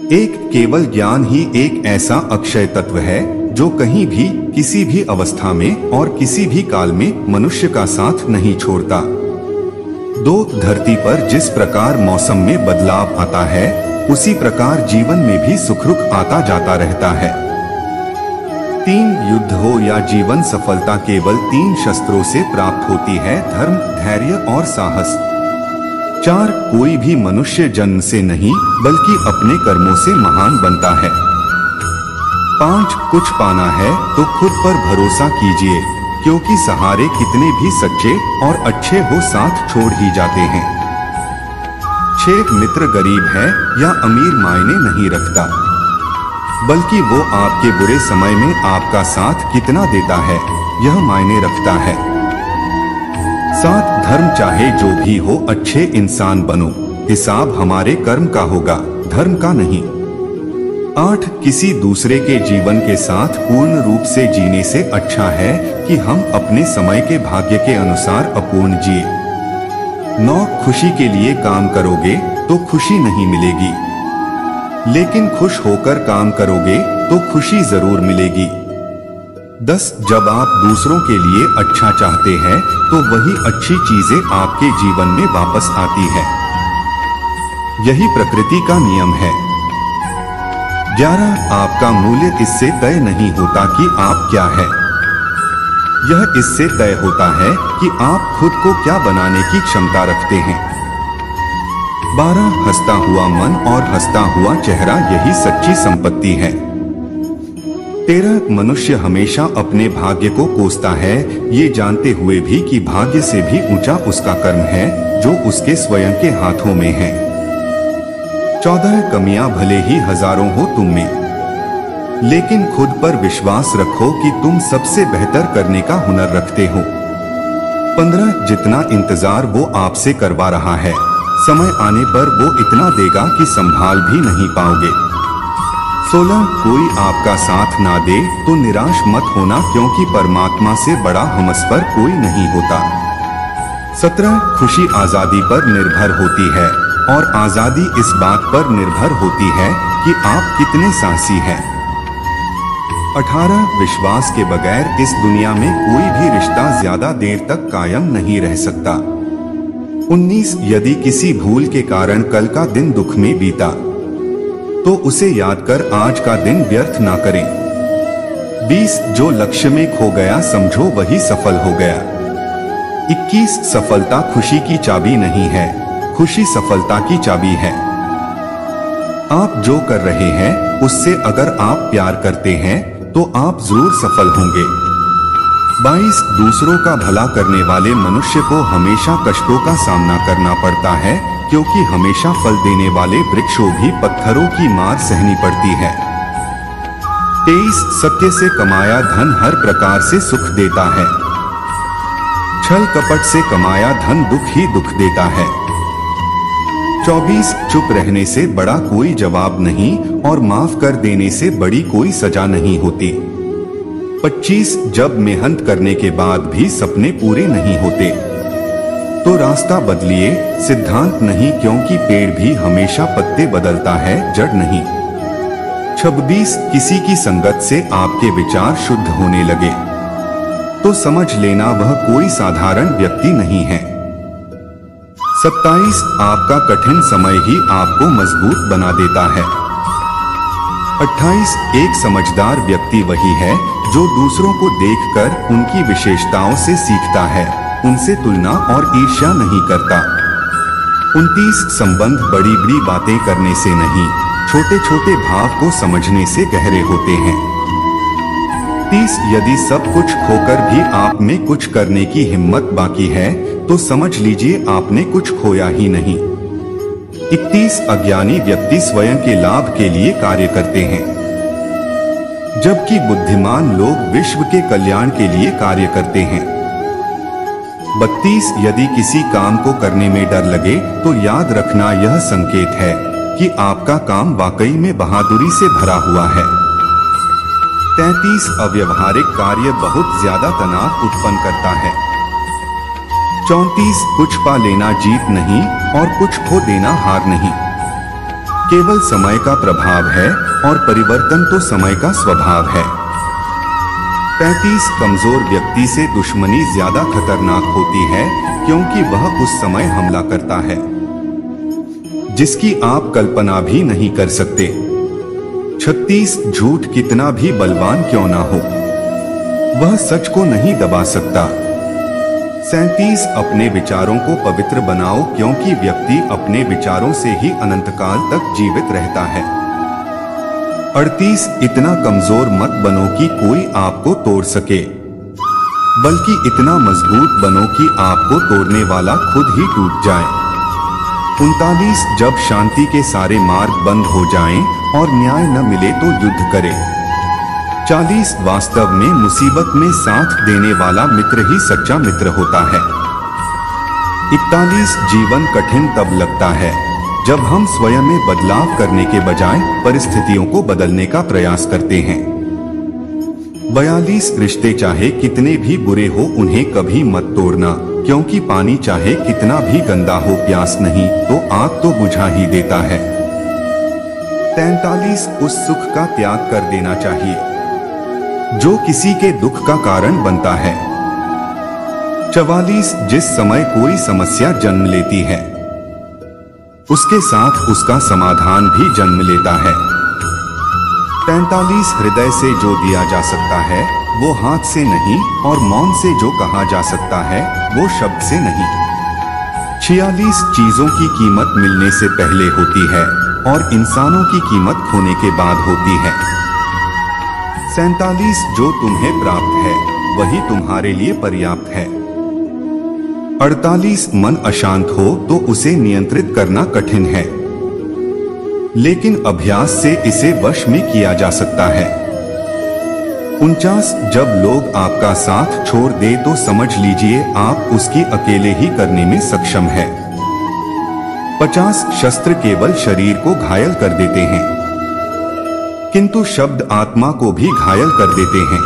एक केवल ज्ञान ही एक ऐसा अक्षय तत्व है जो कहीं भी, किसी भी अवस्था में और किसी भी काल में मनुष्य का साथ नहीं छोड़ता। 2 धरती पर जिस प्रकार मौसम में बदलाव आता है, उसी प्रकार जीवन में भी सुख रुख आता जाता रहता है। 3 युद्ध हो या जीवन सफलता केवल 3 शस्त्रों से प्राप्त होती है, धर्म, धैर्य और साहस। 4 कोई भी मनुष्य जन्म से नहीं बल्कि अपने कर्मों से महान बनता है। 5 कुछ पाना है तो खुद पर भरोसा कीजिए, क्योंकि सहारे कितने भी सच्चे और अच्छे हो साथ छोड़ ही जाते हैं। 6 मित्र गरीब है या अमीर मायने नहीं रखता, बल्कि वो आपके बुरे समय में आपका साथ कितना देता है यह मायने रखता है। 7 धर्म चाहे जो भी हो अच्छे इंसान बनो, हिसाब हमारे कर्म का होगा, धर्म का नहीं। 8 किसी दूसरे के जीवन के साथ पूर्ण रूप से जीने से अच्छा है कि हम अपने समय के भाग्य के अनुसार अपूर्ण जिए। 9 खुशी के लिए काम करोगे तो खुशी नहीं मिलेगी, लेकिन खुश होकर काम करोगे तो खुशी जरूर मिलेगी। 10 जब आप दूसरों के लिए अच्छा चाहते हैं तो वही अच्छी चीजें आपके जीवन में वापस आती है। यही प्रकृति का नियम है। 11 आपका मूल्य इससे तय नहीं होता कि आप क्या है, यह इससे तय होता है कि आप खुद को क्या बनाने की क्षमता रखते हैं। 12 हंसता हुआ मन और हंसता हुआ चेहरा यही सच्ची संपत्ति है। 13 मनुष्य हमेशा अपने भाग्य को कोसता है, ये जानते हुए भी कि भाग्य से भी ऊंचा उसका कर्म है जो उसके स्वयं के हाथों में है। 14 कमियां भले ही हजारों हो तुम में, लेकिन खुद पर विश्वास रखो कि तुम सबसे बेहतर करने का हुनर रखते हो। 15 जितना इंतजार वो आपसे करवा रहा है, समय आने पर वो इतना देगा कि संभाल भी नहीं पाओगे। 16 कोई आपका साथ ना दे तो निराश मत होना, क्योंकि परमात्मा से बड़ा हमस पर कोई नहीं होता। 17 खुशी आजादी पर निर्भर होती है और आजादी इस बात पर निर्भर होती है कि आप कितने साहसी हैं। 18 विश्वास के बगैर इस दुनिया में कोई भी रिश्ता ज्यादा देर तक कायम नहीं रह सकता। 19 यदि किसी भूल के कारण कल का दिन दुख में बीता तो उसे याद कर आज का दिन व्यर्थ ना करें। 20 जो लक्ष्य में खो गया समझो वही सफल हो गया। 21 सफलता खुशी की चाबी नहीं है, खुशी सफलता की चाबी है। आप जो कर रहे हैं उससे अगर आप प्यार करते हैं तो आप जरूर सफल होंगे। 22 दूसरों का भला करने वाले मनुष्य को हमेशा कष्टों का सामना करना पड़ता है, क्योंकि हमेशा फल देने वाले वृक्षों भी पत्थरों की मार सहनी पड़ती है। 23 सत्य से कमाया धन हर प्रकार से सुख देता है, छल कपट से कमाया धन दुख ही दुख देता है। 24 चुप रहने से बड़ा कोई जवाब नहीं और माफ कर देने से बड़ी कोई सजा नहीं होती। 25 जब मेहनत करने के बाद भी सपने पूरे नहीं होते तो रास्ता बदलिए, सिद्धांत नहीं, क्योंकि पेड़ भी हमेशा पत्ते बदलता है, जड़ नहीं। 26 किसी की संगत से आपके विचार शुद्ध होने लगे तो समझ लेना वह कोई साधारण व्यक्ति नहीं है। 27 आपका कठिन समय ही आपको मजबूत बना देता है। 28 एक समझदार व्यक्ति वही है जो दूसरों को देखकर उनकी विशेषताओं से सीखता है, उनसे तुलना और ईर्ष्या नहीं करता। 29 संबंध बड़ी बड़ी बातें करने से नहीं, छोटे छोटे भाव को समझने से गहरे होते हैं। 30 यदि सब कुछ खोकर भी आप में कुछ करने की हिम्मत बाकी है तो समझ लीजिए आपने कुछ खोया ही नहीं। 31 अज्ञानी व्यक्ति स्वयं के लाभ के लिए कार्य करते हैं, जबकि बुद्धिमान लोग विश्व के कल्याण के लिए कार्य करते हैं। 32 यदि किसी काम को करने में डर लगे तो याद रखना यह संकेत है कि आपका काम वाकई में बहादुरी से भरा हुआ है। 33 अव्यवहारिक कार्य बहुत ज्यादा तनाव उत्पन्न करता है। 34 कुछ पा लेना जीत नहीं और कुछ खो देना हार नहीं। केवल समय का प्रभाव है और परिवर्तन तो समय का स्वभाव है। 35 कमजोर व्यक्ति से दुश्मनी ज्यादा खतरनाक होती है क्योंकि वह उस समय हमला करता है जिसकी आप कल्पना भी नहीं कर सकते। 36 झूठ कितना भी बलवान क्यों ना हो, वह सच को नहीं दबा सकता। 37 अपने विचारों को पवित्र बनाओ क्योंकि व्यक्ति अपने विचारों से ही अनंतकाल तक जीवित रहता है। 38 इतना कमजोर मत बनो कि कोई आपको तोड़ सके, बल्कि इतना मजबूत बनो कि आपको तोड़ने वाला खुद ही टूट जाए। 39 जब शांति के सारे मार्ग बंद हो जाएं और न्याय न मिले तो युद्ध करे। 40 वास्तव में मुसीबत में साथ देने वाला मित्र ही सच्चा मित्र होता है। 41 जीवन कठिन तब लगता है जब हम स्वयं में बदलाव करने के बजाय परिस्थितियों को बदलने का प्रयास करते हैं। 42 रिश्ते चाहे कितने भी बुरे हो उन्हें कभी मत तोड़ना क्योंकि पानी चाहे कितना भी गंदा हो प्यास नहीं तो आग तो बुझा ही देता है। 43 उस सुख का त्याग कर देना चाहिए जो किसी के दुख का कारण बनता है। 44 जिस समय कोई समस्या जन्म लेती है उसके साथ उसका समाधान भी जन्म लेता है। 45 हृदय से जो दिया जा सकता है वो हाथ से नहीं और मौन से जो कहा जा सकता है वो शब्द से नहीं। 46 चीजों की कीमत मिलने से पहले होती है और इंसानों की कीमत खोने के बाद होती है। 47 जो तुम्हें प्राप्त है वही तुम्हारे लिए पर्याप्त है। 48 मन अशांत हो तो उसे नियंत्रित करना कठिन है, लेकिन अभ्यास से इसे वश में किया जा सकता है। 49 जब लोग आपका साथ छोड़ दे तो समझ लीजिए आप उसकी अकेले ही करने में सक्षम है। 50 शस्त्र केवल शरीर को घायल कर देते हैं किंतु शब्द आत्मा को भी घायल कर देते हैं।